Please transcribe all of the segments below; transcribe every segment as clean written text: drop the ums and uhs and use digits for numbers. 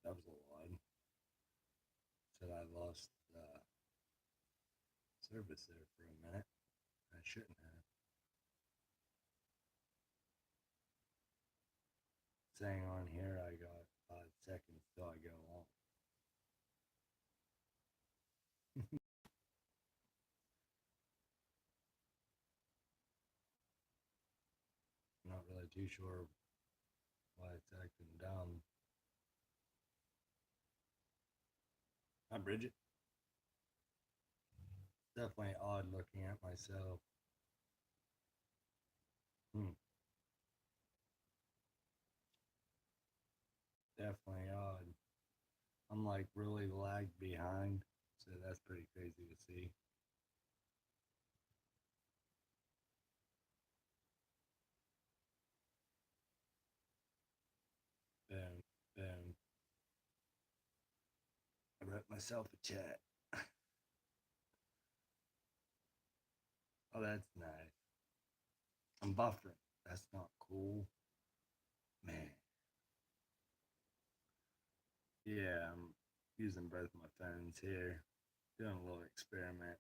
That was a little odd. Said I lost service there for a minute. I shouldn't have. Saying on here I got 5 seconds till I go on. I'm not really too sure why it's acting down. Hi, Bridget. Definitely odd looking at myself. Hmm. Definitely odd. I'm like really lagged behind, so that's pretty crazy to see. Boom, boom. I wrote myself a chat. Oh, that's nice. I'm buffering. That's not cool. Man. Yeah, I'm using both my phones here. Doing a little experiment.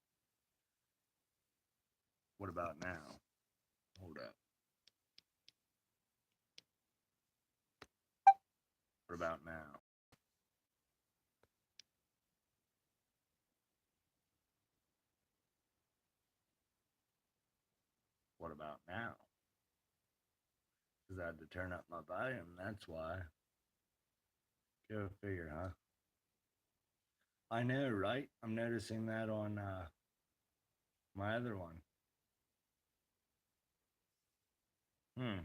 What about now? Hold up. What about now? What about now? Because I had to turn up my volume. That's why. Go figure, huh? I know, right? I'm noticing that on my other one. Hmm.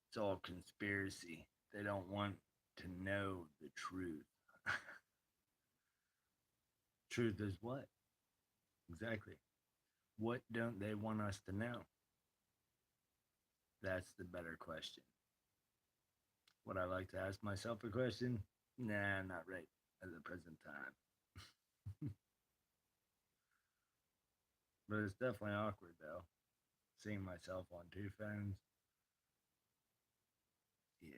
It's all conspiracy. They don't want to know the truth. Truth is what? Exactly. What don't they want us to know? That's the better question. Would I like to ask myself a question? Nah, not right at the present time. But it's definitely awkward though, seeing myself on two phones. Yeah.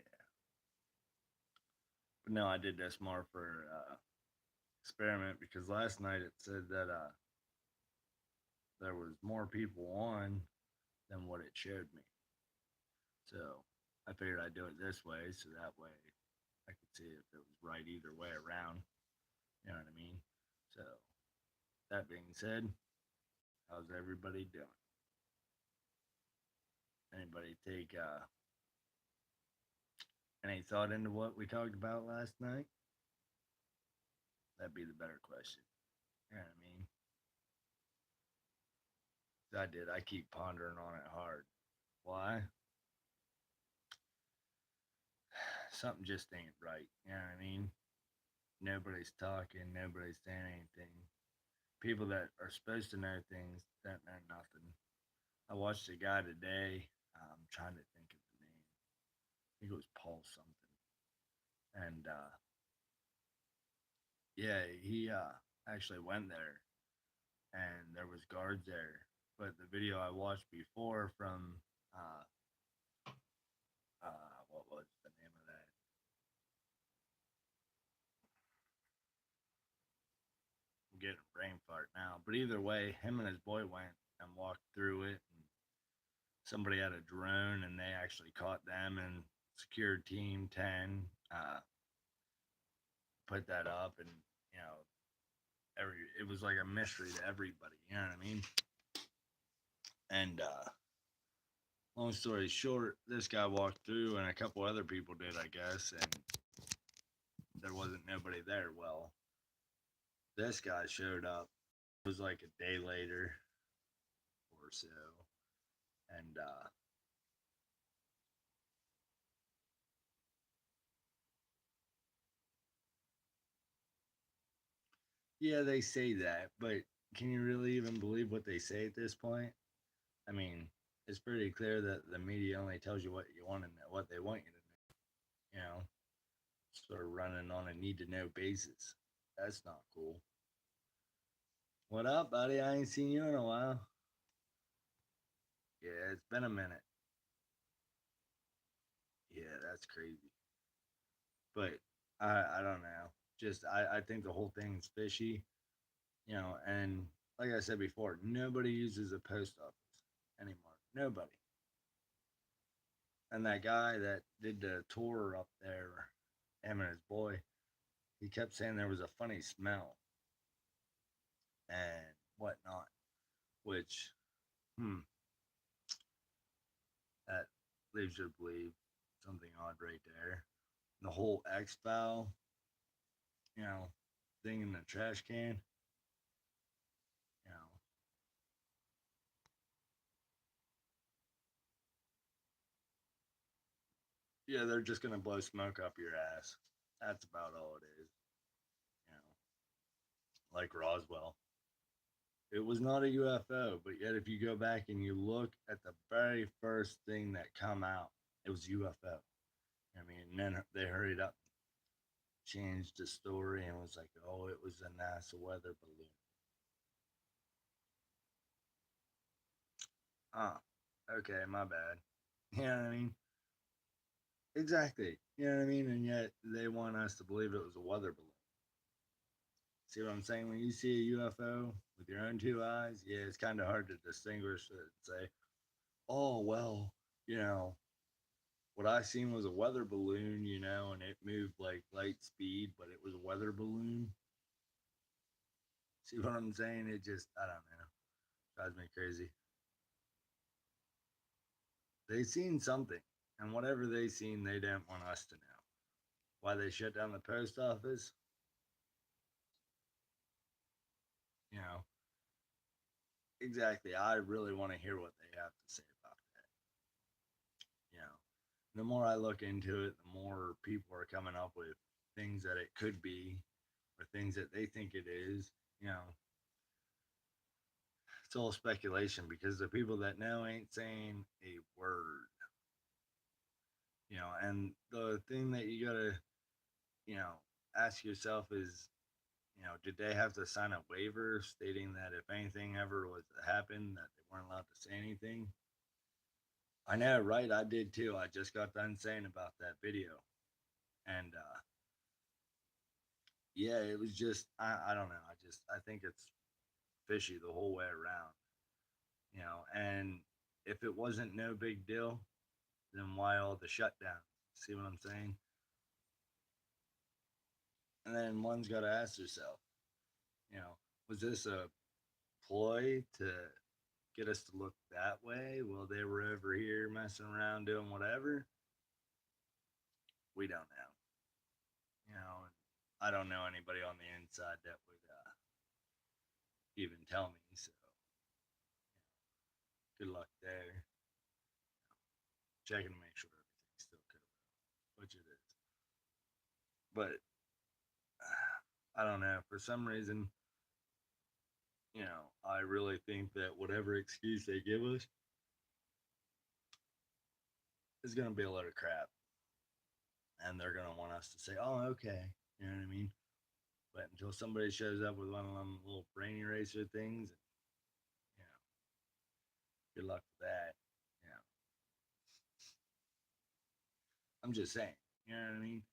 But no, I did this more for experiment because last night it said that there was more people on than what it showed me. So I figured I'd do it this way so that way I could see if it was right either way around. You know what I mean? So that being said, how's everybody doing? Anybody take any thought into what we talked about last night? That'd be the better question. You know what I mean? 'Cause I did. I keep pondering on it hard. Why? Something just ain't right. You know what I mean? Nobody's talking. Nobody's saying anything. People that are supposed to know things don't know nothing. I watched a guy today. I'm trying to think of the name. I think it was Paul something. And yeah, he actually went there, and there was guards there. But the video I watched before from uh, what was the name of that? I'm getting a brain fart now. But either way, him and his boy went and walked through it, and somebody had a drone, and they actually caught them. And Secure Team 10 put that up, and you know, it was like a mystery to everybody. You know what I mean? And long story short, this guy walked through, and a couple other people did, I guess, and there wasn't nobody there. Well, this guy showed up. It was like a day later or so, and yeah, they say that, but can you really even believe what they say at this point? I mean, it's pretty clear that the media only tells you what you want to know, what they want you to know. You know, sort of running on a need to know basis. That's not cool. What up, buddy? I ain't seen you in a while. Yeah, it's been a minute. Yeah, that's crazy. But I don't know. Just I think the whole thing's fishy, and like I said before, nobody uses a post office anymore. Nobody. And that guy that did the tour up there, him and his boy, he kept saying there was a funny smell and whatnot, which, hmm, that leaves you to believe something odd right there. The whole X File, you know, thing in the trash can, you know, yeah, they're just gonna blow smoke up your ass. That's about all it is, you know, like Roswell. It was not a UFO, but yet if you go back and you look at the very first thing that come out, it was UFO. I mean, and then they hurried up, changed the story, and was like, "Oh, it was a NASA weather balloon." Oh, okay, my bad. You know what I mean? Exactly. You know what I mean? And yet they want us to believe it was a weather balloon. See what I'm saying? When you see a UFO with your own two eyes, yeah, it's kind of hard to distinguish it and say, "Oh, well, you know, what I seen was a weather balloon, and it moved like light speed, but it was a weather balloon." See what I'm saying? It just, I don't know, drives me crazy. They seen something, and whatever they seen, they didn't want us to know. Why they shut down the post office? You know, exactly. I really want to hear what they have to say about that. You know, the more I look into it, the more people are coming up with things that it could be or things that they think it is. You know, it's all speculation because the people that know ain't saying a word. And the thing that you gotta, you know, ask yourself is, did they have to sign a waiver stating that if anything ever was to happen, that they weren't allowed to say anything? I know, right? I did too. I just got done saying about that video, and yeah, it was just I don't know. I think it's fishy the whole way around, And if it wasn't no big deal, then why all the shutdown? See what I'm saying? And then one's got to ask herself, you know, was this a ploy to get us to look that way while they were over here messing around doing whatever? We don't know. And I don't know anybody on the inside that would even tell me. So good luck there. Checking to make sure everything's still good, which it is. But I don't know. For some reason, I really think that whatever excuse they give us is going to be a load of crap. And they're going to want us to say, oh, okay. You know what I mean? But until somebody shows up with one of them little brain eraser things, you know, good luck with that. You know, I'm just saying, you know what I mean?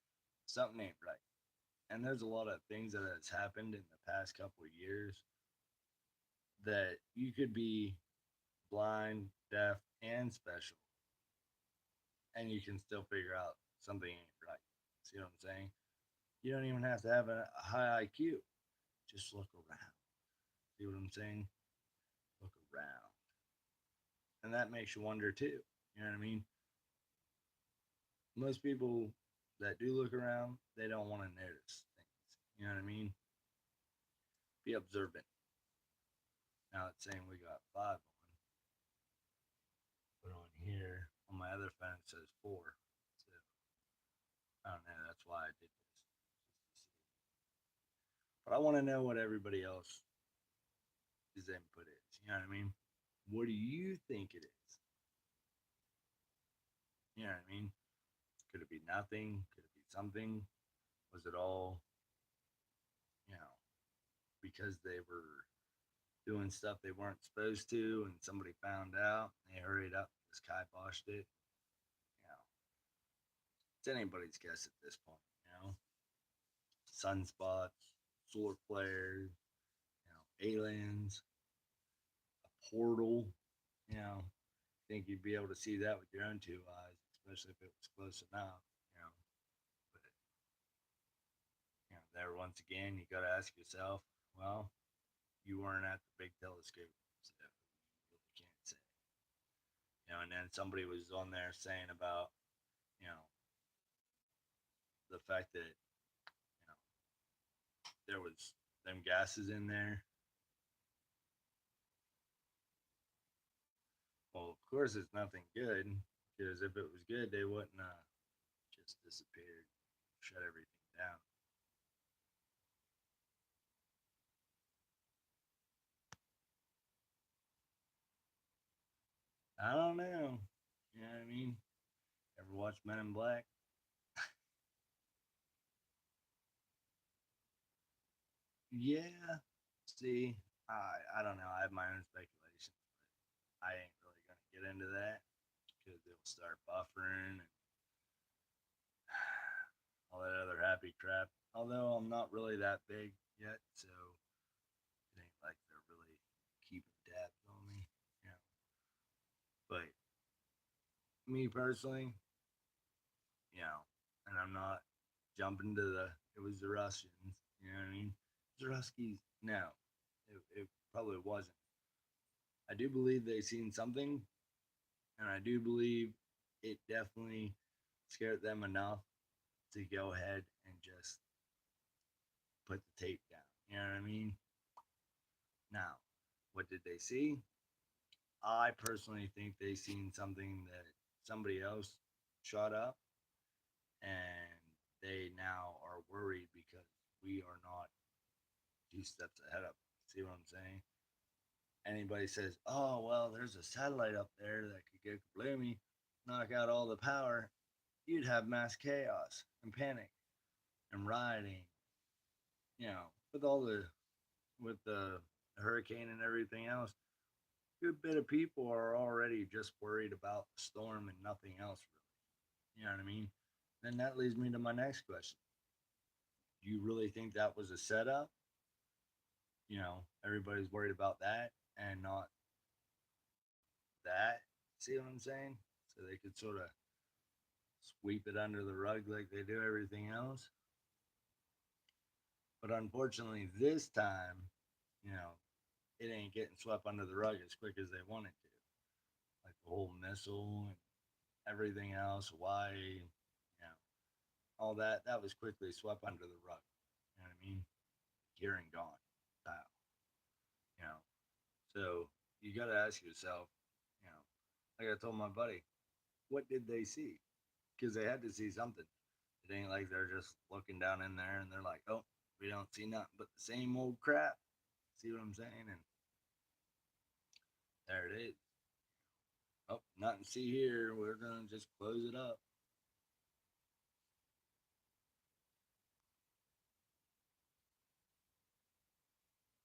Something ain't right. And there's a lot of things that has happened in the past couple of years that you could be blind, deaf, and special, and you can still figure out something ain't right. See what I'm saying? You don't even have to have a high IQ. Just look around. See what I'm saying? Look around. And that makes you wonder too. You know what I mean? Most people that do look around, they don't want to notice things. You know what I mean? Be observant. Now it's saying we got 5 on, but on here, on my other phone, it says 4. So I don't know. That's why I did this. But I want to know what everybody else his input is. You know what I mean? What do you think it is? You know what I mean? Could it be nothing? Could it be something? Was it all, you know, because they were doing stuff they weren't supposed to and somebody found out and they hurried up and just kiboshed it? You know, it's anybody's guess at this point, sunspots, solar flares, aliens, a portal. You know, think you'd be able to see that with your own two eyes, especially if it was close enough. You know, but there once again, you got to ask yourself, well, you weren't at the big telescope, so you really can't say. And then somebody was on there saying about, you know, the fact that, there was them gases in there. Well, of course, it's nothing good because if it was good, they wouldn't just disappeared, shut everything down. I don't know. You know what I mean? Ever watch Men in Black? Yeah. See, I don't know. I have my own speculations, but I ain't really gonna get into that because it'll start buffering and all that other happy crap. Although I'm not really that big yet, so it ain't like they're really keeping tabs on me. You know. But me personally, and I'm not jumping to it was the Russians. You know what I mean? The Ruskies. No, it probably wasn't. I do believe they seen something, and I do believe it definitely scared them enough to go ahead and just put the tape down. You know what I mean? Now, what did they see? I personally think they seen something that somebody else shot up, and they now are worried because we are not 2 steps ahead of them. See what I'm saying? Anybody says, "Oh well, there's a satellite up there that could get kabloomy, knock out all the power," you'd have mass chaos and panic and rioting. With all the hurricane and everything else, a good bit of people are already just worried about the storm and nothing else really. You know what I mean? Then that leads me to my next question. Do you really think that was a setup? Everybody's worried about that and not that. See what I'm saying? So they could sort of sweep it under the rug like they do everything else. But unfortunately, this time, you know, it ain't getting swept under the rug as quick as they want it to. Like the whole missile and everything else, Hawaii, all that was quickly swept under the rug. You know what I mean? Here and gone. Wow. You know, so you got to ask yourself, you know, like I told my buddy, what did they see? Because they had to see something. It ain't like they're just looking down in there and they're like, oh, we don't see nothing but the same old crap. See what I'm saying? And there it is. Oh, nothing to see here. We're going to just close it up.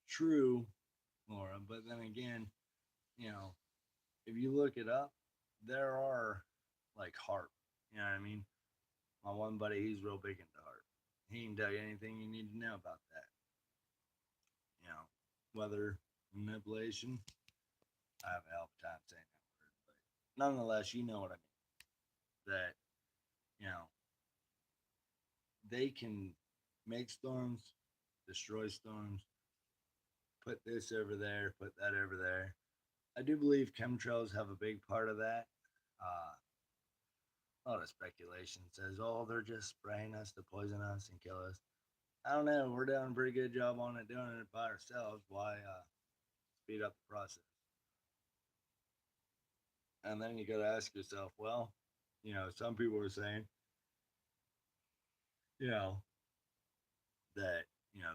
True, Laura. But then again, you know, if you look it up, there are like harp. You know what I mean? My one buddy, he's real big into harp. He can tell you anything you need to know about that. You know, weather manipulation. I have a hell of a time saying that word, but nonetheless, you know what I mean. That you know they can make storms, destroy storms, put this over there, put that over there. I do believe chemtrails have a big part of that. A lot of speculation says, oh, they're just spraying us to poison us and kill us. I don't know. We're doing a pretty good job on it, doing it by ourselves. Why speed up the process? And then you got to ask yourself, well, some people are saying, you know, that,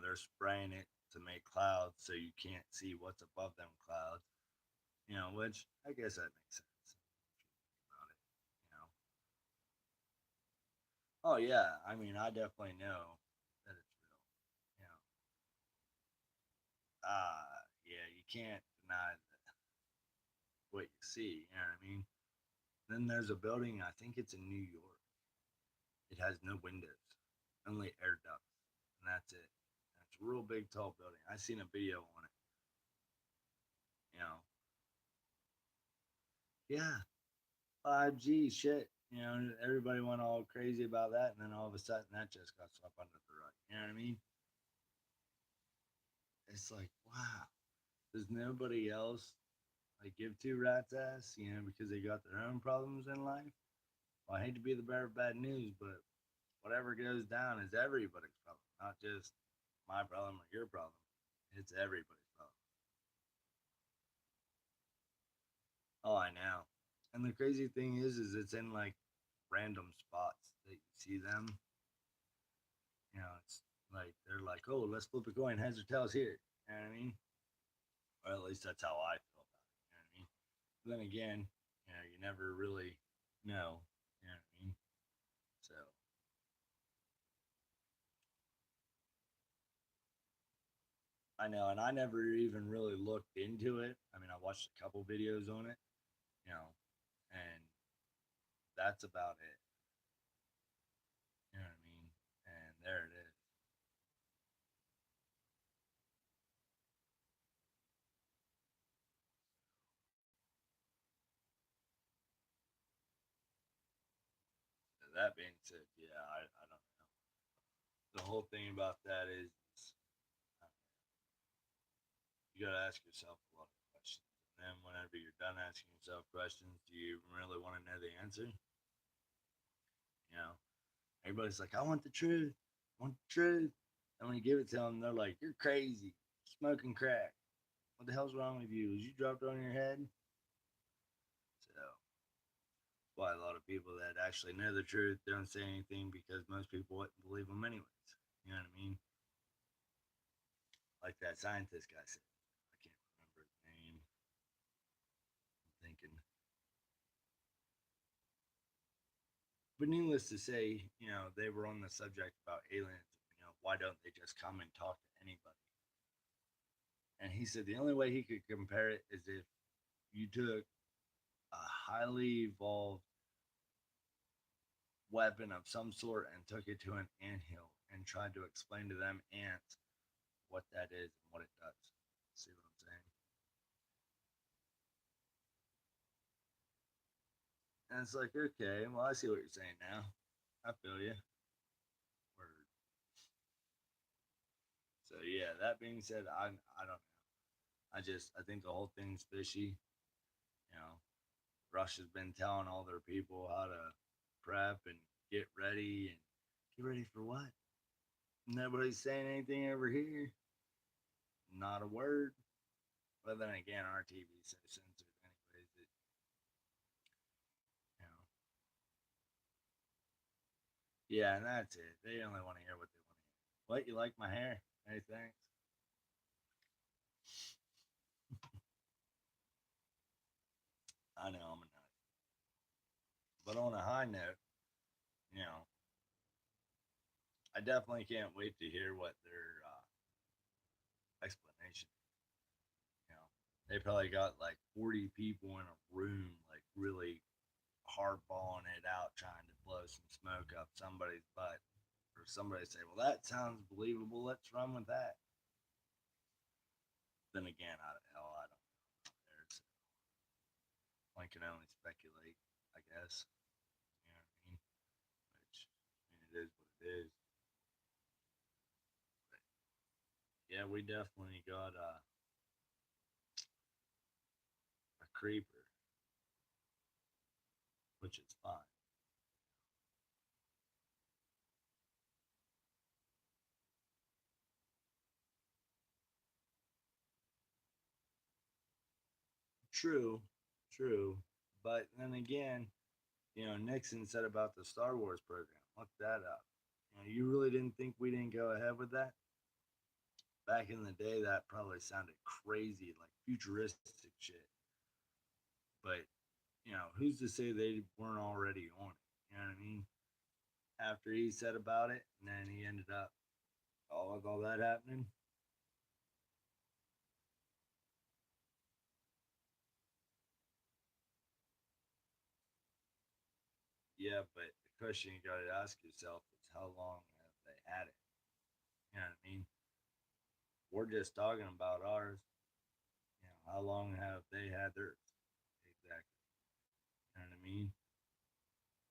they're spraying it to make clouds so you can't see what's above them clouds, which I guess that makes sense about it, you know. Oh, yeah. I mean, I definitely know that it's real, you know. Yeah, you can't deny what you see, you know what I mean? Then there's a building, I think it's in New York. It has no windows, only air ducts. and that's it. It's a real big, tall building. I seen a video on it. You know, yeah, 5G shit. You know, everybody went all crazy about that, and then all of a sudden that just got swept under the rug. You know what I mean? It's like, wow, does nobody else like give two rats ass? You know, because they got their own problems in life. Well, I hate to be the bearer of bad news, but whatever goes down is everybody's problem, not just my problem or your problem. It's everybody's problem. Oh, I know. And the crazy thing is it's in like random spots that you see them. You know, it's like they're like, oh, let's flip a coin, heads or tails here. You know what I mean? Or at least that's how I feel about it. You know what I mean? But then again, you know, you never really know. You know what I mean? So I know, and I never even really looked into it. I mean, I watched a couple videos on it, you know, and that's about it. You know what I mean? And there it is. So that being said, yeah, I don't know. The whole thing about that is you got to ask yourself a lot of questions. And then whenever you're done asking yourself questions, do you really want to know the answer? You know, everybody's like, I want the truth. I want the truth. And when you give it to them, they're like, you're crazy. Smoking crack. What the hell's wrong with you? Is you dropped on your head? So why a lot of people that actually know the truth don't say anything because most people wouldn't believe them anyways. You know what I mean? Like that scientist guy said. I can't remember his name. I'm thinking. But needless to say, you know, they were on the subject about aliens. You know, why don't they just come and talk to anybody? And he said the only way he could compare it is if you took a highly evolved weapon of some sort and took it to an anthill and tried to explain to them ants what that is and what it does. See what I'm saying? And it's like, okay, well, I see what you're saying now. I feel you. Word. So yeah, that being said, I don't know. I think the whole thing's fishy. You know, Russia's been telling all their people how to prep and get ready and get ready for what? Nobody's saying anything over here. Not a word. But then again, our TV's so censored, anyways. That you know, yeah, and that's it. They only want to hear what they want to hear. What, you like my hair? Hey, thanks. I know I'm a nut. But on a high note, you know, I definitely can't wait to hear what their explanation. You know, they probably got like 40 people in a room, like really hardballing it out, trying to blow some smoke up somebody's butt, or somebody say, "Well, that sounds believable. Let's run with that." Then again, I don't know. There's one can only speculate, I guess. You know what I mean? Which I mean, it is what it is. But yeah, we definitely got a creeper, which is fine. True, true. But then again, you know, Nixon said about the Star Wars program. Look that up. You know, you really didn't think we didn't go ahead with that? Back in the day, that probably sounded crazy, like futuristic shit. But, you know, who's to say they weren't already on it? You know what I mean? After he said about it, and then he ended up all with all that happening. Yeah, but the question you got to ask yourself is how long have they had it? You know what I mean? We're just talking about ours. You know, how long have they had theirs? Exactly. You know what I mean?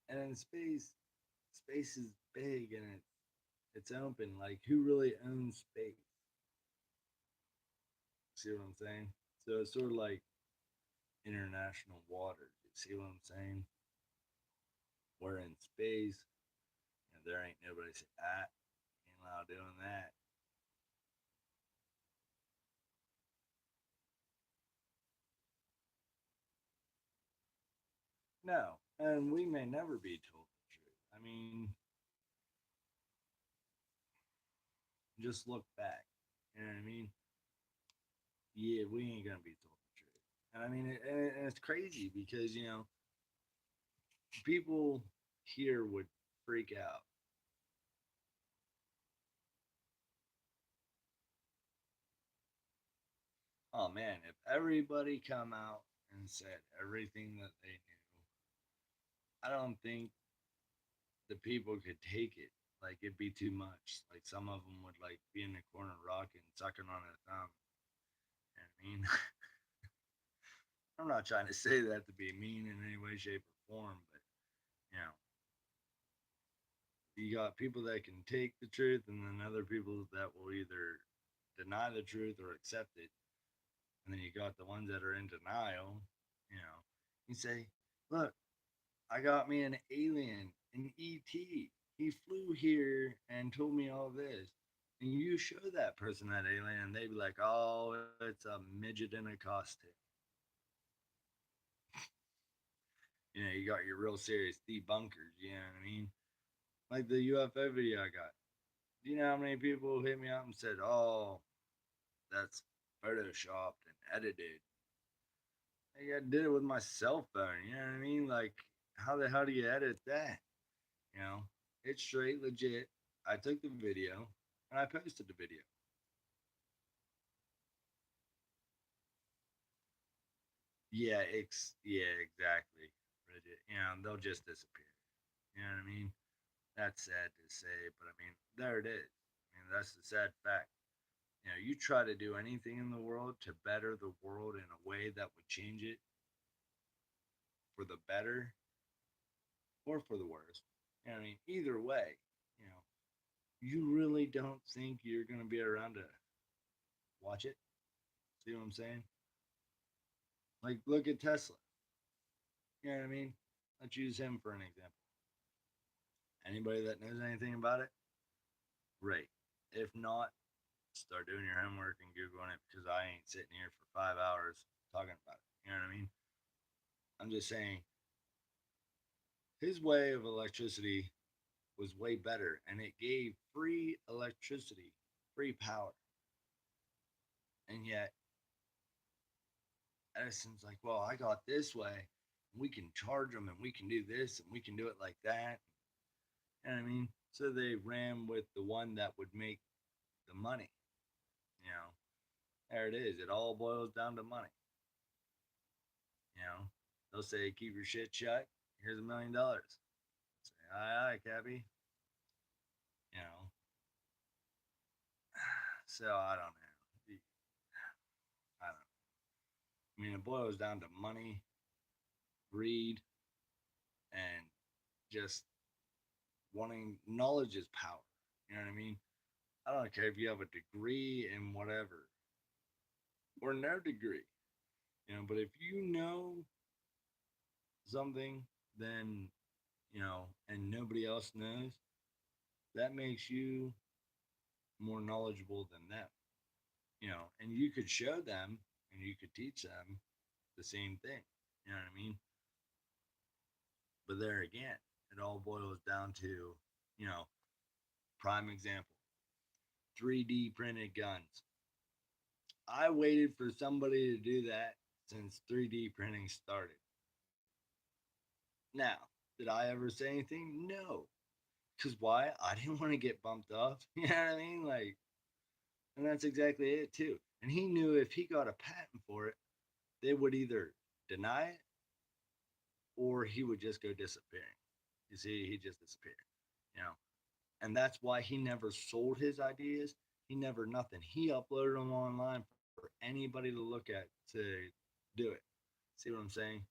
And in space, space is big and it's open. Like who really owns space? See what I'm saying? So it's sort of like international waters. You see what I'm saying? We're in space, and there ain't nobody say, ain't allowed doing that. No, and we may never be told the truth. I mean, just look back. You know what I mean? Yeah, we ain't gonna be told the truth. And I mean, and it's crazy because people here would freak out. Oh man, if everybody come out and said everything that they knew, I don't think the people could take it. Like it'd be too much. Like some of them would like be in the corner rocking, sucking on a thumb. You know what I mean, I'm not trying to say that to be mean in any way, shape, or form, but you know, you got people that can take the truth, and then other people that will either deny the truth or accept it. And then you got the ones that are in denial. You know, you say, "Look, I got me an alien, an ET. He flew here and told me all this." And you show that person that alien, and they be like, "Oh, it's a midget in a costume." You know, you got your real serious debunkers. You know what I mean? Like the UFO video I got. Do you know how many people hit me up and said, "Oh, that's photoshopped and edited"? I did it with my cell phone. You know what I mean? Like, how the hell do you edit that? You know, it's straight legit. I took the video and I posted the video. Yeah, exactly. Legit. You know, they'll just disappear. You know what I mean? That's sad to say, but I mean, there it is. I mean, that's the sad fact. You know, you try to do anything in the world to better the world in a way that would change it for the better or for the worse. You know what I mean? Either way, you know, you really don't think you're going to be around to watch it. See what I'm saying? Like, look at Tesla. You know what I mean? Let's use him for an example. Anybody that knows anything about it, great. If not, start doing your homework and Googling it because I ain't sitting here for 5 hours talking about it. You know what I mean? I'm just saying his way of electricity was way better and it gave free electricity, free power. And yet Edison's like, well, I got this way. We can charge them and we can do this and we can do it like that. You know what I mean? So they ran with the one that would make the money. You know, there it is. It all boils down to money. You know, they'll say, keep your shit shut. Here's $1 million. Say, aye, aye, Cappy. You know, so I don't know. I don't know. I mean, it boils down to money, greed, and just wanting knowledge is power. You know what I mean? I don't care if you have a degree in whatever or no degree, you know, but if you know something, then, you know, and nobody else knows, that makes you more knowledgeable than them, you know, and you could show them and you could teach them the same thing, you know what I mean? But there again, it all boils down to, you know, prime example 3D printed guns. I waited for somebody to do that since 3D printing started. Now, did I ever say anything? No. Because why? I didn't want to get bumped off. You know what I mean? Like, and that's exactly it, too. And he knew if he got a patent for it, they would either deny it or he would just go disappearing. You see, he just disappeared, you know. And that's why he never sold his ideas. He never nothing. He uploaded them online for anybody to look at to do it. See what I'm saying?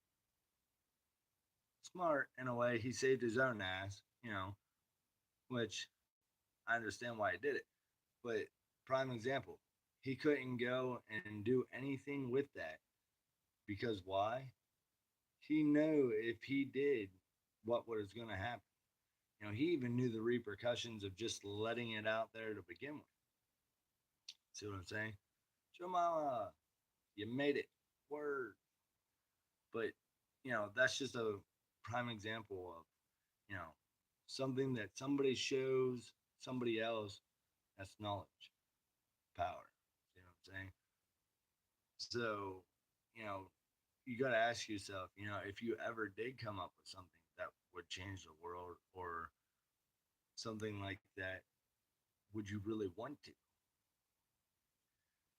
Smart in a way. He saved his own ass, which I understand why he did it. But prime example, he couldn't go and do anything with that because why? He knew if he did, what was going to happen. He even knew the repercussions of just letting it out there to begin with. See what I'm saying? Joe Mama, you made it. Word. But, that's just a prime example of, you know, something that somebody shows somebody else. That's knowledge, power. You know what I'm saying? So, you know, you got to ask yourself, if you ever did come up with something that would change the world or something like that, would you really want to?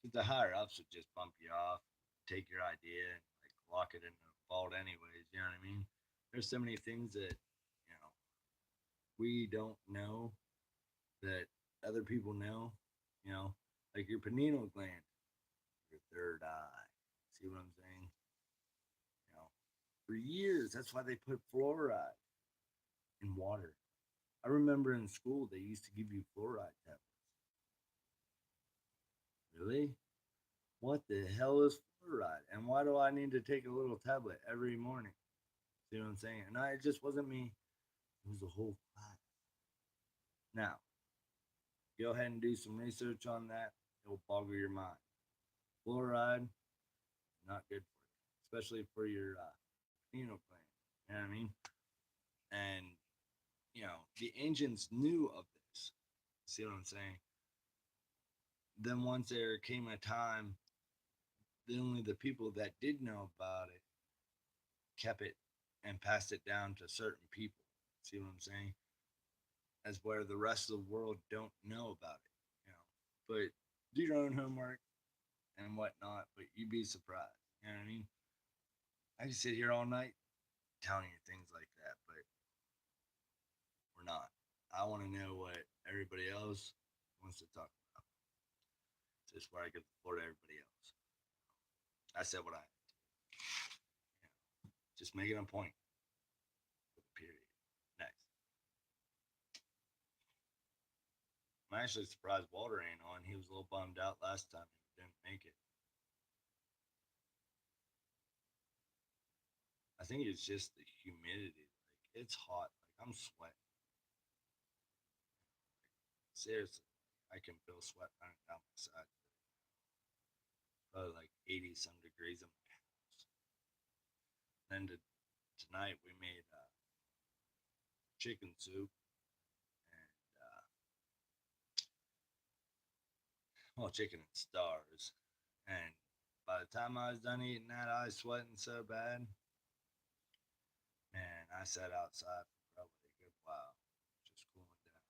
Because the higher ups would just bump you off, take your idea, and like lock it in a vault, anyways. You know what I mean? There's so many things that we don't know that other people know. You know, like your pineal gland, your third eye. See what I'm saying? You know, for years, that's why they put fluoride in water. I remember in school they used to give you fluoride tablets. Really? What the hell is fluoride? And why do I need to take a little tablet every morning? See what I'm saying? And it just wasn't me. It was the whole class. Now, go ahead and do some research on that. It'll boggle your mind. Fluoride, not good for you, especially for your pineal gland. You know what I mean? And, the ancients knew of this. See what I'm saying? Then once there came a time, then only the people that did know about it kept it and passed it down to certain people. See what I'm saying? As where the rest of the world don't know about it. But do your own homework and whatnot. But you'd be surprised. You know what I mean? I can sit here all night telling you things like that, but we're not. I want to know what everybody else wants to talk about. So it's where I give the floor to everybody else. I said what I had to. Just making a point. Period. Next. I'm actually surprised Walter ain't on. He was a little bummed out last time he didn't make it. I think it's just the humidity. Like it's hot. Like I'm sweating. Seriously, I can feel sweat running down my side. Probably like 80 some degrees in my house. Then tonight we made chicken soup and well, chicken and stars. And by the time I was done eating that, I was sweating so bad. Man, I sat outside for probably a good while, just cooling down.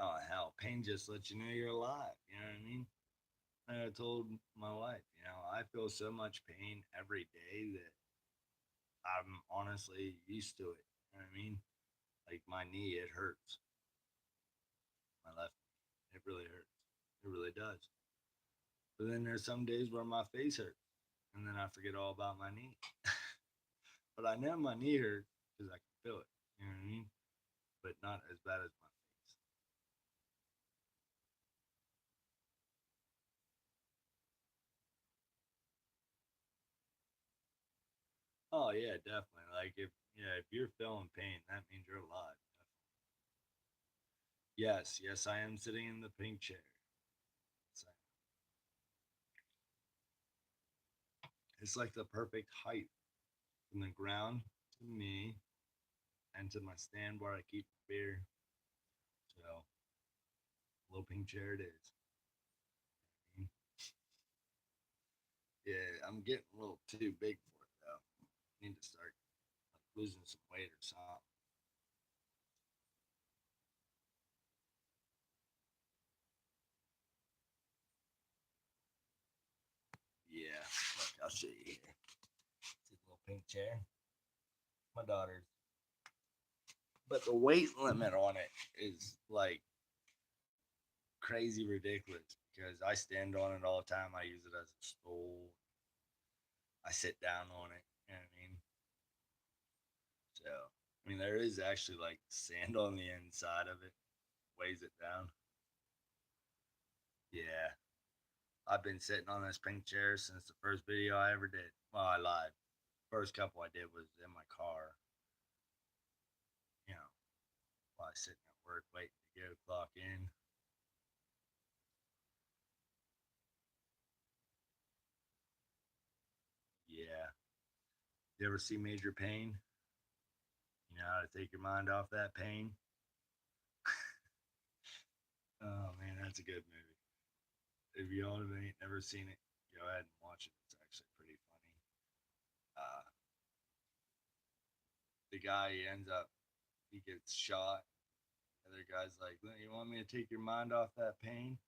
Oh hell, pain just lets you know you're alive. You know what I mean? And I told my wife, I feel so much pain every day that I'm honestly used to it. You know what I mean? Like my knee, it hurts. My left knee, it really hurts. It really does. But then there's some days where my face hurts, and then I forget all about my knee. But I know my knee hurts because I can feel it. You know what I mean? But not as bad as my face. Oh yeah, definitely. Like if you're feeling pain, that means you're alive. Yes, yes, I am sitting in the pink chair. It's, it's like the perfect height from the ground to me and to my stand where I keep beer. So, little pink chair it is. Yeah, I'm getting a little too big for it though. Need to start like losing some weight or something. Yeah, look, I'll show you here. See the little pink chair? my daughter's. But the weight limit on it is like crazy ridiculous because I stand on it all the time. I use it as a stool. I sit down on it. You know what I mean? So, I mean, there is actually like sand on the inside of it, weighs it down. Yeah, I've been sitting on this pink chair since the first video I ever did. Well, I lied. First couple I did was in my car, you know, while I was sitting at work waiting to go clock in. Yeah. You ever see Major Pain? You know how to take your mind off that pain? Oh man, that's a good movie. If you all ain't never seen it, go ahead and watch it. It's actually pretty funny. Uh, the guy he ends up he gets shot. The other guy's like, "You want me to take your mind off that pain?"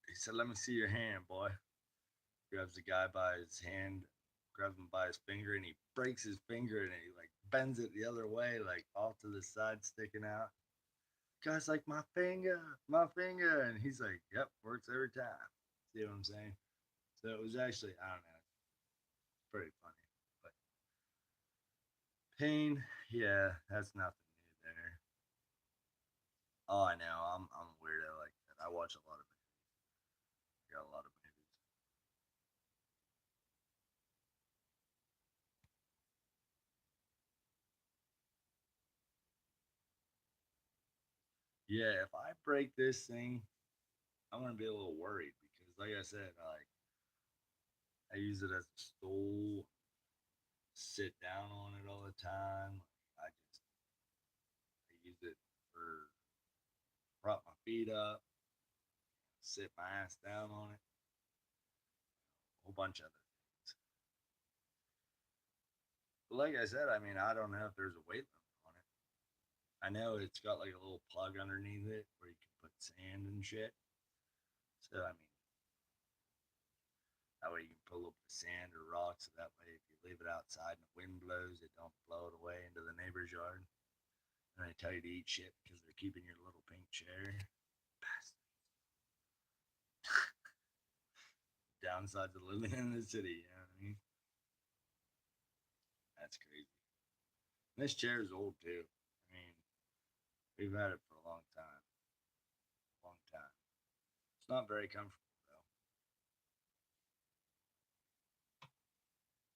He said, "Let me see your hand, boy." Grabs the guy by his hand, grabs him by his finger, and he breaks his finger and he like bends it the other way, like off to the side, sticking out. Guy's like, my finger. And he's like, yep, works every time. See what I'm saying? So it was actually, I don't know, pretty funny. But pain, yeah, that's nothing new there. Oh, I know. I'm a weirdo like that. I watch a lot of movies. I got a lot of movies. Yeah, if I break this thing, I'm gonna be a little worried because, like I said, I use it as a stool, sit down on it all the time. I use it for prop my feet up, sit my ass down on it, a whole bunch of other things. But like I said, I mean, I don't know if there's a weight limit on it. I know it's got like a little plug underneath it where you can put sand and shit. So I mean, that way you can pull up the sand or rocks. So that way, if you leave it outside and the wind blows, it don't blow it away into the neighbor's yard. And they tell you to eat shit because they're keeping your little pink chair. Downsides of living in the city, you know what I mean? That's crazy. And this chair is old too. I mean, we've had it for a long time. Long time. It's not very comfortable though.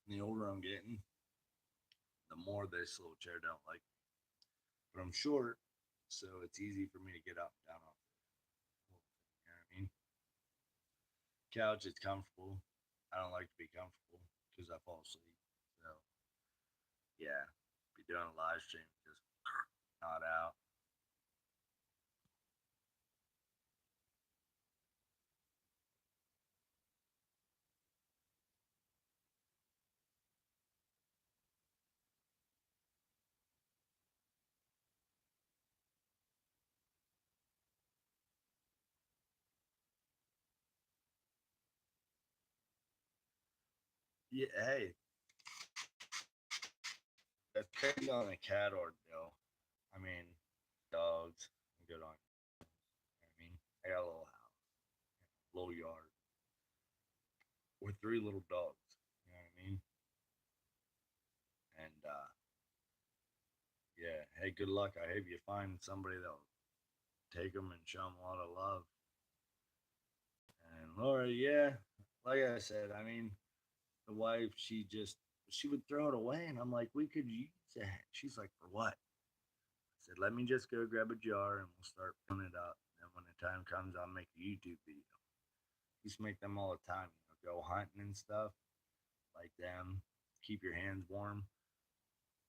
And the older I'm getting, the more this little chair don't like me. But I'm short, so it's easy for me to get up and down off the little thing. You know what I mean? Couch, it's comfortable. I don't like to be comfortable because I fall asleep. So yeah, be doing a live stream, just not out. Yeah, hey, that depends on the cat or no. I mean, dogs, I'm good on. You know what I mean, I got a little house, little yard with three little dogs. You know what I mean? And yeah, hey, good luck. I hope you find somebody that'll take them and show them a lot of love. And Laura, yeah, like I said, I mean, the wife, she would throw it away, and I'm like, we could use that. She's like, for what? I said, let me just go grab a jar and we'll start filling it up. And when the time comes, I'll make a YouTube video. I used to make them all the time, go hunting and stuff like them. Keep your hands warm.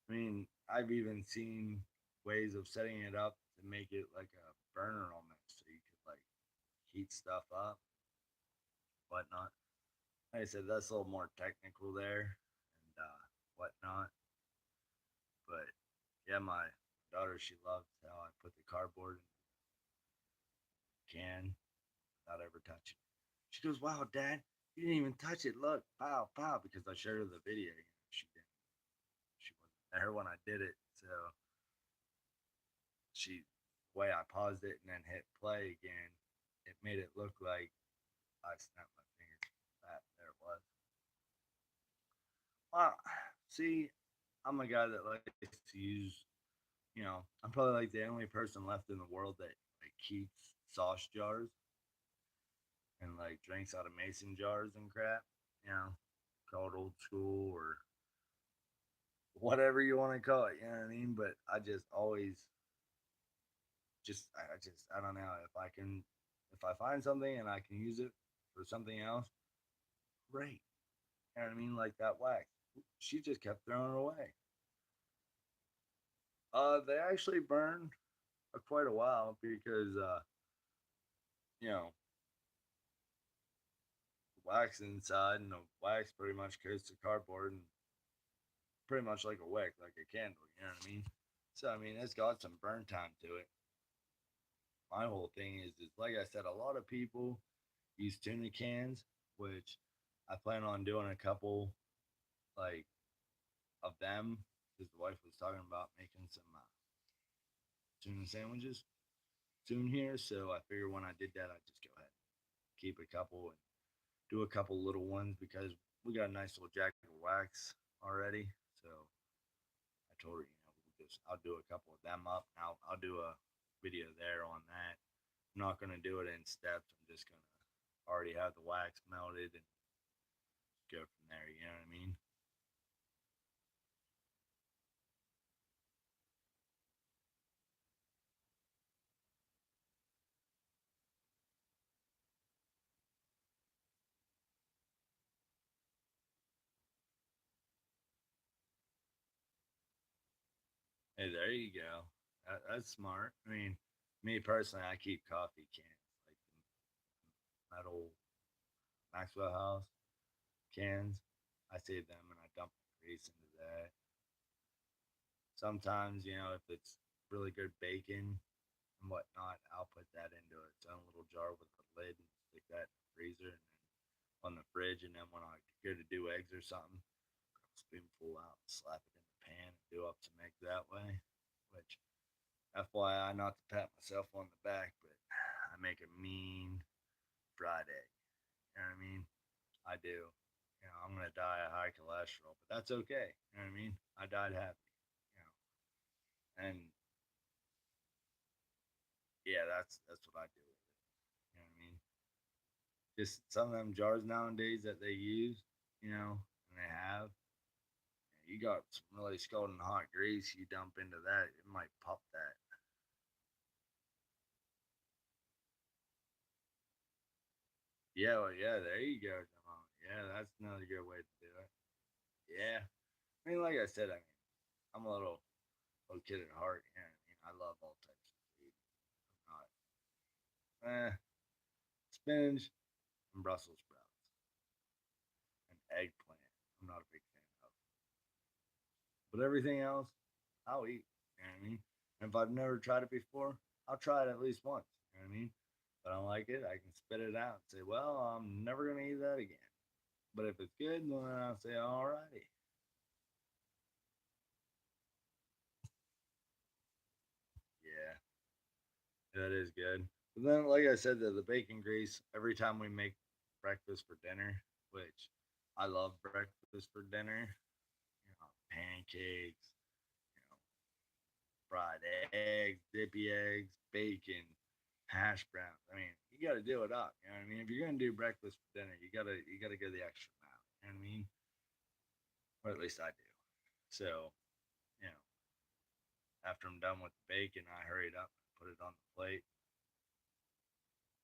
I mean, I've even seen ways of setting it up to make it like a burner almost, so you could like heat stuff up, whatnot. Like I said, that's a little more technical there and whatnot. But yeah, my daughter, she loves how I put the cardboard in the can without ever touching it. She goes, "Wow, Dad, you didn't even touch it. Look, pow, pow," because I showed her the video. She didn't. She wasn't. at her when I did it. So she, the way I paused it and then hit play again, it made it look like I snapped my fingers. That there it was. Well, see, I'm a guy that likes to use. I'm probably like the only person left in the world that like keeps sauce jars and like drinks out of mason jars and crap. You know, called old school or whatever you want to call it. You know what I mean? But I just always I don't know if I find something and I can use it for something else, great. You know what I mean? Like that wax. She just kept throwing it away. They actually burned quite a while because you know, wax inside and the wax pretty much coats the cardboard and pretty much like a wick, like a candle, you know what I mean? So I mean it's got some burn time to it. My whole thing is like I said, a lot of people use tuna cans, which I plan on doing a couple like of them because the wife was talking about making some tuna sandwiches soon here. So I figured when I did that, I'd just go ahead and keep a couple and do a couple little ones because we got a nice little jacket of wax already. So I told her, I'll do a couple of them up. I'll do a video there on that. I'm not gonna do it in steps. I'm just gonna already have the wax melted and go from there. You know what I mean? Hey, there you go. That's smart. I mean, me personally, I keep coffee cans like the metal Maxwell House cans. I save them and I dump the grease into that. Sometimes, if it's really good bacon and whatnot, I'll put that into its own little jar with a lid and stick that in the freezer and then on the fridge. And then when I go to do eggs or something, grab a spoonful out, slap it in the pan, and do up some eggs that way. Which, FYI, not to pat myself on the back, but I make a mean fried egg. You know what I mean? I do. I'm gonna die of high cholesterol, but that's okay. You know what I mean? I died happy. You know, and yeah, that's what I do with it. You know what I mean? Just some of them jars nowadays that they use, and they have. You got some really scalding hot grease. You dump into that, it might pop that. Yeah, well, yeah. There you go, Jamal. Yeah, that's another good way to do it. Yeah, I mean, like I said, I'm a little kid at heart. You know what I mean? I love all types of food. I'm not spinach and Brussels sprouts and eggplant. I'm not a big fan of, but everything else, I'll eat. You know what I mean? And if I've never tried it before, I'll try it at least once. You know what I mean? If I don't like it, I can spit it out and say, "Well, I'm never gonna eat that again." But if it's good, then I'll say, "Alrighty." Yeah, that is good. But then, like I said, the bacon grease. Every time we make breakfast for dinner, which I love breakfast for dinner, pancakes, you know, fried eggs, dippy eggs, bacon, hash browns. I mean, you got to do it up. You know what I mean? If you're gonna do breakfast for dinner, you gotta go the extra mile. You know what I mean? Or at least I do. So, you know, after I'm done with the bacon, I hurried up and put it on the plate,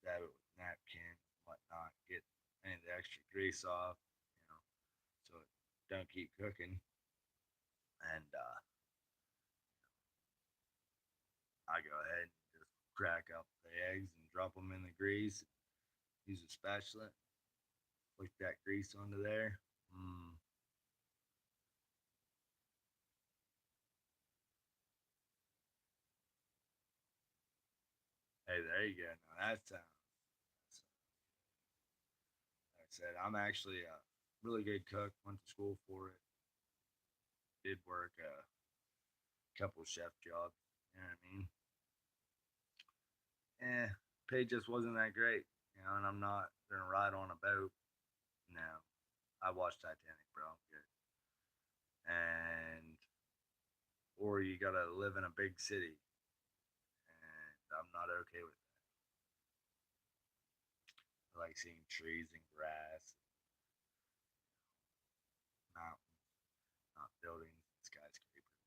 dab it with napkin, whatnot, get any of the extra grease off, you know, so it don't keep cooking. And I go ahead and just crack up the eggs and drop them in the grease. Use a spatula, flick that grease onto there. Mm. Hey, there you go. Now that sounds. Like I said, I'm actually a really good cook. Went to school for it. did work a couple chef jobs. You know what I mean? Pay just wasn't that great. And I'm not gonna ride on a boat. No, I watched Titanic, bro. I'm good. And or you gotta live in a big city, and I'm not okay with that. I like seeing trees and grass, mountains, not buildings, skyscrapers,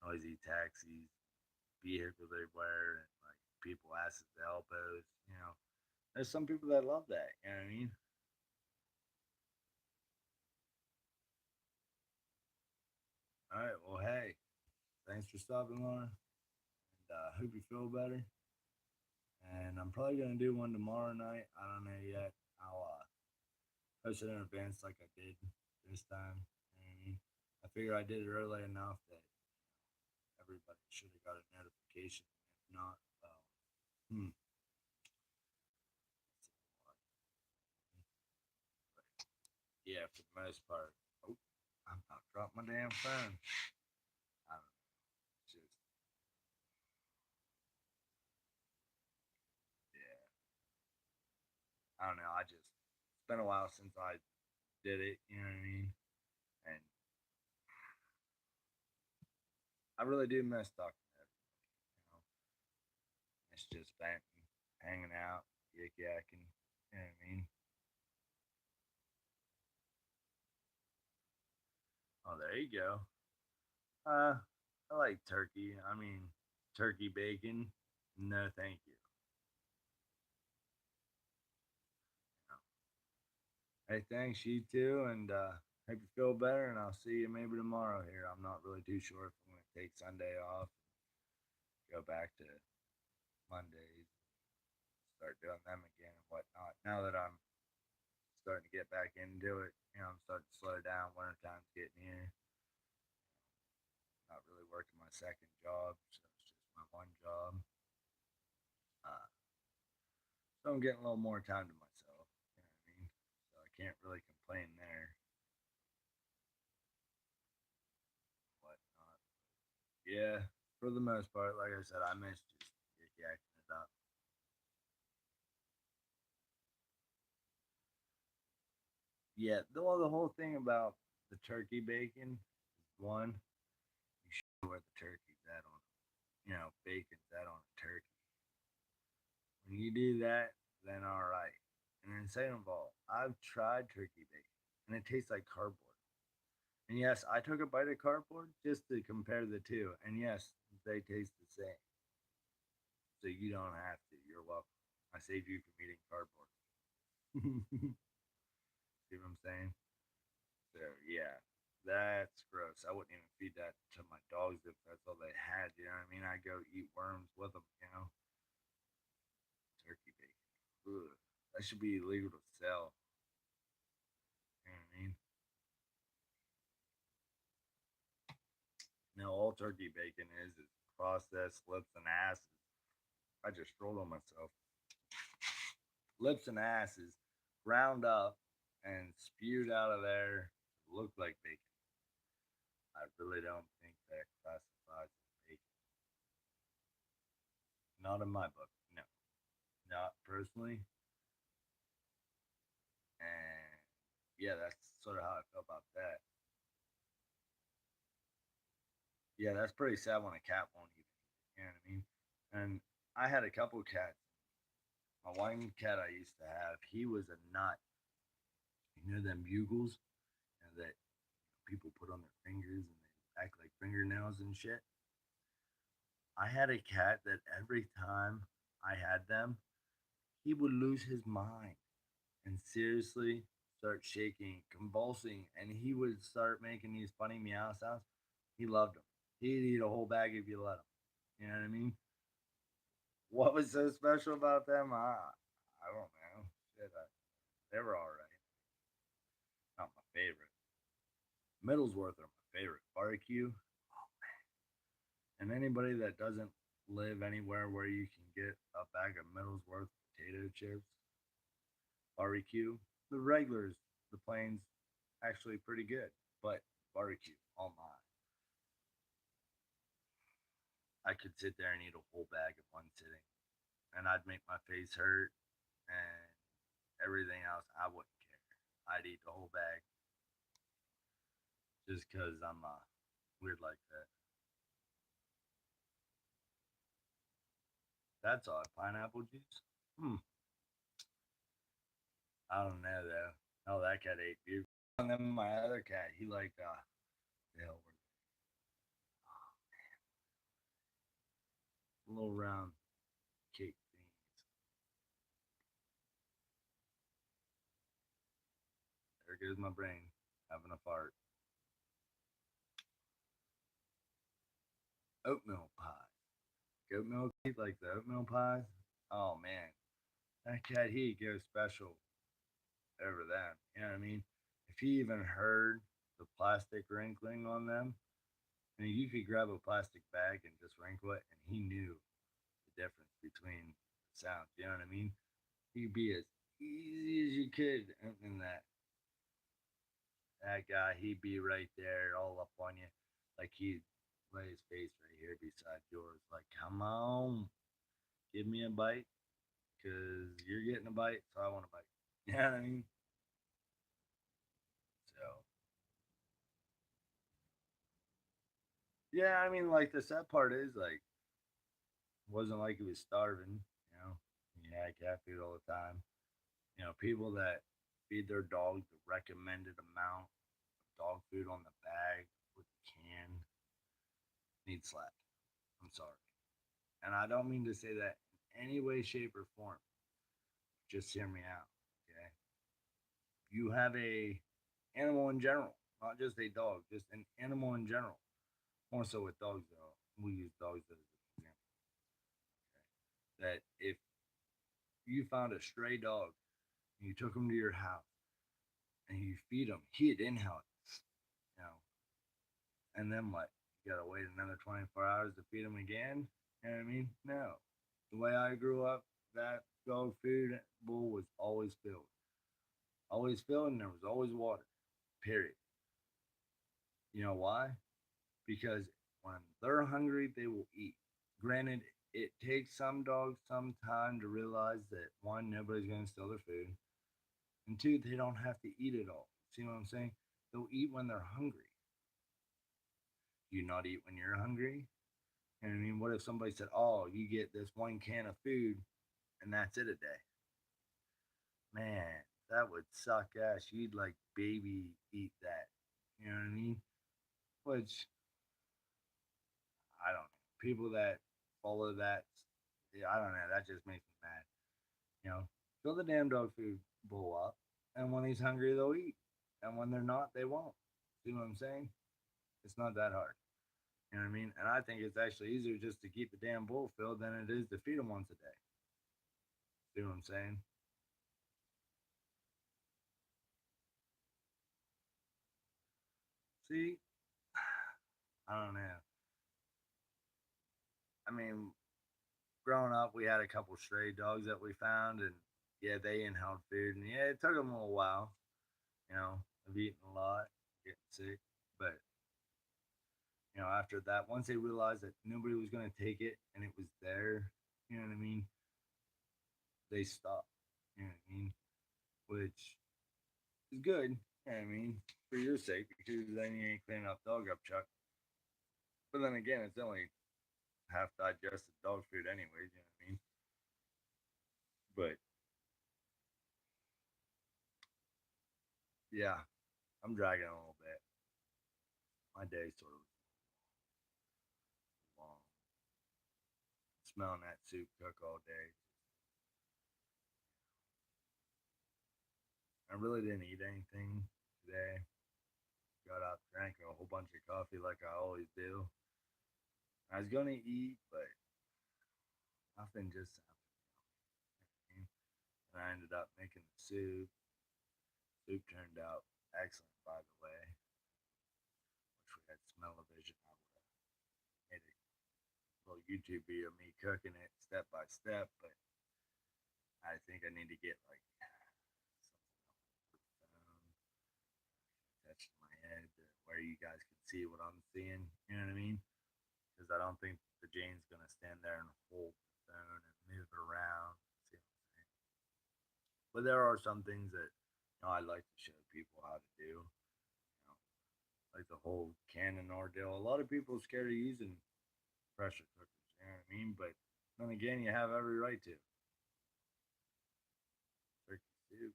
noisy taxis, vehicles everywhere, and like people asses to elbows. There's some people that love that. You know what I mean? All right. Well, hey, thanks for stopping, Lauren. And hope you feel better. And I'm probably gonna do one tomorrow night. I don't know yet. I'll post it in advance like I did this time. You know what I mean? I figure I did it early enough that everybody should have got a notification. If not, well, hmm, yeah, for the most part. Oh, I'm about to drop my damn phone. I don't know. Just yeah, I don't know. It's been a while since I did it. You know what I mean? And I really do miss talking to everybody. It's just venting, hanging out, yik yakking. You know what I mean? Oh, there you go. Uh, I like turkey. I mean, turkey bacon. No, thank you. Hey, thanks you too, and hope you feel better. And I'll see you maybe tomorrow here. I'm not really too sure if I'm going to take Sunday off, go back to Mondays, start doing them again and whatnot. Now that I'm starting to get back into it, I'm starting to slow down. Wintertime's getting here. Not really working my second job, so it's just my one job. Uh, so I'm getting a little more time to myself. You know what I mean? So I can't really complain there. Whatnot. Yeah, for the most part, like I said, I miss just yakking it up. Yeah, the whole thing about the turkey bacon is one, you show where the turkey's at on, bacon's at on a turkey. When you do that, then all right. And then second of all, I've tried turkey bacon, and it tastes like cardboard. And yes, I took a bite of cardboard just to compare the two, and yes, they taste the same. So you don't have to. You're welcome. I saved you from eating cardboard. See what I'm saying? So yeah, that's gross. I wouldn't even feed that to my dogs if that's all they had. You know what I mean? I go eat worms with them. Turkey bacon. Ugh. That should be illegal to sell. You know what I mean? No, all turkey bacon is processed lips and asses. I just strolled on myself. Lips and asses ground up and spewed out of there look like bacon. I really don't think that classifies as bacon. Not in my book. No, not personally. And yeah, that's sort of how I felt about that. Yeah, that's pretty sad when a cat won't eat it. You know what I mean? And I had a couple cats. My one cat I used to have, he was a nut. You know them bugles that people put on their fingers and they act like fingernails and shit. I had a cat that every time I had them, he would lose his mind and seriously start shaking, convulsing, and he would start making these funny meow sounds. He loved them. He'd eat a whole bag if you let him. You know what I mean? What was so special about them? I don't know. Shit, they were all right. Not my favorite. Middlesworth are my favorite. Barbecue. And anybody that doesn't live anywhere where you can get a bag of Middlesworth potato chips, barbecue, the regulars, the plains, actually pretty good. But barbecue all mine. I could sit there and eat a whole bag in one sitting, and I'd make my face hurt and everything else. I wouldn't care. I'd eat the whole bag just because I'm weird like that. That's all. Pineapple juice? I don't know though. Oh, that cat ate you. And then my other cat, he liked the hell were they? Little round cake things. There goes my brain having a fart. Oatmeal pie. Oatmeal cake, like the oatmeal pies. Oh man, that cat he goes special over that. You know what I mean? If he even heard the plastic wrinkling on them, I mean, you could grab a plastic bag and just wrinkle it, and he knew the difference between the sounds. You know what I mean? He'd be as easy as you could, and that guy, he'd be right there, all up on you, like he'd lay his face right here beside yours, like, come on, give me a bite, cause you're getting a bite, so I want a bite. You know what I mean? So yeah, I mean, like the sad part is like, it wasn't like he was starving. You know, he had cat food all the time. You know, people that feed their dog the recommended amount of dog food on the bag with the can need slapped. I'm sorry. And I don't mean to say that in any way, shape, or form. Just hear me out. Okay. You have a animal in general, not just a dog, just an animal in general. More so with dogs though. We use dogs as an example. Okay. That if you found a stray dog and you took him to your house and you feed him, he'd inhale it. You know, and then what? You gotta wait another 24 hours to feed him again? You know what I mean? No. The way I grew up, that dog food bowl was always filled. Always filled, and there was always water. Period. You know why? Because when they're hungry, they will eat. Granted, it takes some dogs some time to realize that one, nobody's going to steal their food, and two, they don't have to eat it all. See what I'm saying? They'll eat when they're hungry. Do you not eat when you're hungry? And I mean, what if somebody said, "Oh, you get this one can of food, and that's it a day"? Man, that would suck ass. You'd like baby eat that. You know what I mean? Which I don't know. People that follow that, yeah, I don't know. That just makes me mad. You know, fill the damn dog food bowl up, and when he's hungry, they'll eat, and when they're not, they won't. See what I'm saying? It's not that hard. You know what I mean? And I think it's actually easier just to keep the damn bowl filled than it is to feed them once a day. See what I'm saying? See, I don't know. I mean, growing up, we had a couple stray dogs that we found, and yeah, they inhaled food, and yeah, it took them a little while. You know, of eating a lot, getting sick, but after that, once they realized that nobody was going to take it and it was there, you know what I mean, they stopped. You know what I mean, which is good. You know what I mean, for your sake, because then you ain't cleaning up dog up, Chuck. But then again, it's only half digested dog food, anyways. You know what I mean? But yeah, I'm dragging a little bit. My day sort of long. Smelling that soup cook all day. I really didn't eat anything today. Got up, drank a whole bunch of coffee like I always do. I was gonna eat, but nothing just happened. And I ended up making the soup. Soup turned out excellent, by the way. Wish we had smell-o-vision. I would have made a little YouTube video of me cooking it step by step, but I think I need to get like something else touched my head where you guys can see what I'm seeing. You know what I mean? Because I don't think the Jane's gonna stand there and hold the phone and move it around. See what I'm saying? But there are some things that I like to show people how to do. Like the whole Canon ordeal. A lot of people are scared of using pressure cookers. You know what I mean? But then again, you have every right to. Turkey soup.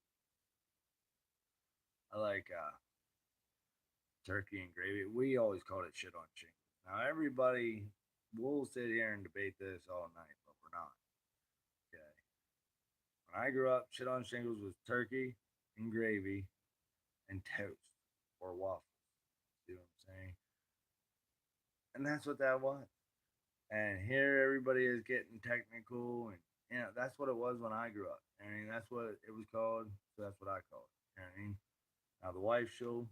I like turkey and gravy. We always called it shit on shingles. Now everybody will sit here and debate this all night, but we're not. Okay. When I grew up, shit on shingles was turkey and gravy and toast or waffles. See what I'm saying? And that's what that was. And here everybody is getting technical, and that's what it was when I grew up. I mean, that's what it was called. So that's what I call it. You know what I mean? Now the wife, she'll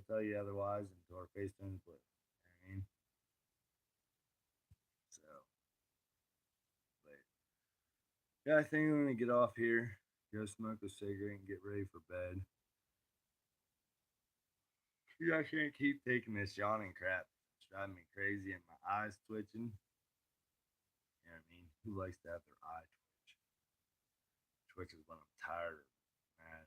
tell you otherwise until her face turns blue. You know what I mean? So, but yeah, I think I'm gonna get off here, go smoke a cigarette, and get ready for bed. Yeah, I can't keep taking this yawning crap. It's driving me crazy, and my eyes twitching. You know what I mean? Who likes to have their eye twitch? Twitches when I'm tired or mad.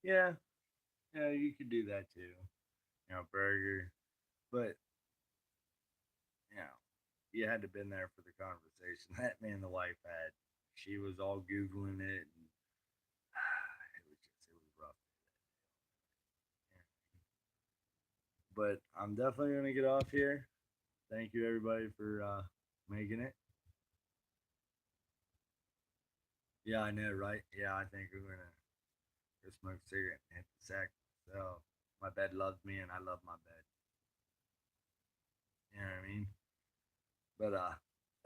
Yeah, yeah, you could do that too. Burger. But you know, you had to been there for the conversation that me and the wife had. She was all googling it, and it was rough. Yeah. But I'm definitely gonna get off here. Thank you everybody for making it. Yeah, I know, right? Yeah, I think we're gonna go smoke a cigarette and hit the sack. So my bed loves me, and I love my bed. You know what I mean? But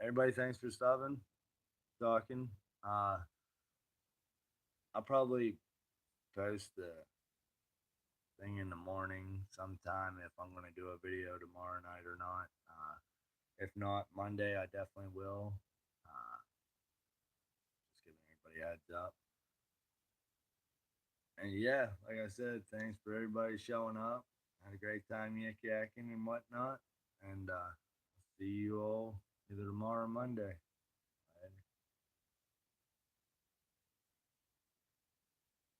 everybody, thanks for stopping, talking. I'll probably post the thing in the morning sometime if I'm going to do a video tomorrow night or not. If not, Monday, I definitely will. Just giving everybody a heads up. And yeah, like I said, thanks for everybody showing up. Had a great time yik yakking and whatnot. And see you all either tomorrow or Monday.